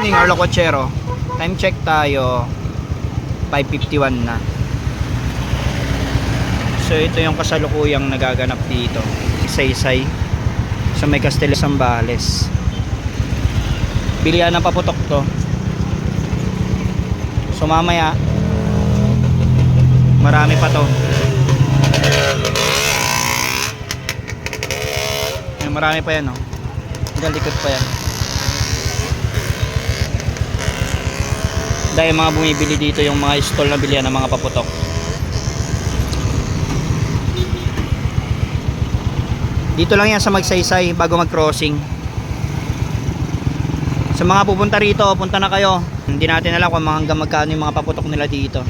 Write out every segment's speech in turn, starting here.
Morning, Arlo Cochero. Time check tayo. 5:51 na. So ito yung kasalukuyang nagaganap dito. Isaysay sa may Castilla Zambales. Bilihan ng paputok to. So mamaya marami pa to. Marami pa yan, oh. Hanggang likod pa yan. Dahil mga bumibili dito yung mga stall na bilihan ng mga paputok. Dito lang yan sa Magsaysay bago mag-crossing. Sa mga pupunta rito, punta na kayo. Hindi natin alam kung hanggang magkano yung mga paputok nila dito.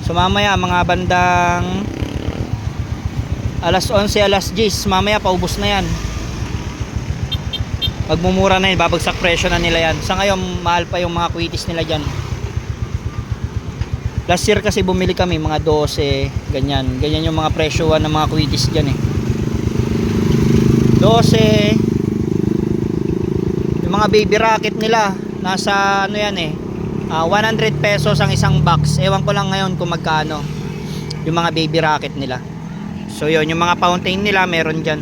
So mamaya mga bandang alas 11, alas 10, mamaya paubos na yan. Magmumura na yun, babagsak presyo na nila yan. Sa ngayon, mahal pa yung mga kwitis nila dyan. Last year kasi bumili kami, mga 12, ganyan. Ganyan yung mga presyoan ng mga kwitis dyan eh. 12. Yung mga baby rocket nila, nasa ano yan eh, 100 pesos ang isang box. Ewan ko lang ngayon kung magkano yung mga baby rocket nila. So yun, yung mga fountain nila meron dyan.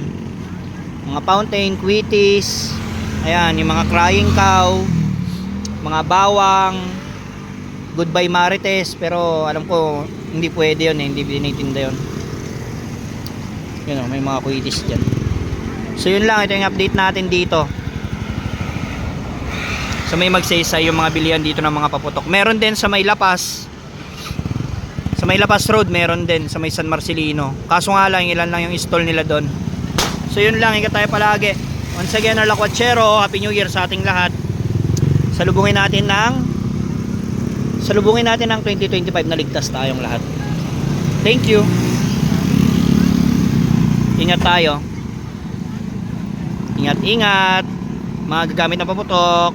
Mga fountain, kwitis, ayan, yung mga crying cow, mga bawang, goodbye marites, pero alam ko hindi pwede yun eh, hindi binitinda yun. Yun o, may mga kwitis dyan. So yun lang, ito yung update natin dito. So may Magsaysay yung mga bilihan dito ng mga paputok. Meron din sa may Lapas. Sa may Lapas Road meron din sa may San Marcelino. Kaso nga lang ilan lang yung stall nila doon. So yun lang, ingat tayo palagi. Once again, Arlo Cochero, Happy New Year sa ating lahat. Salubungin natin ng 2025 na ligtas tayong lahat. Thank you. Ingat tayo. Ingat mga gagamit na paputok.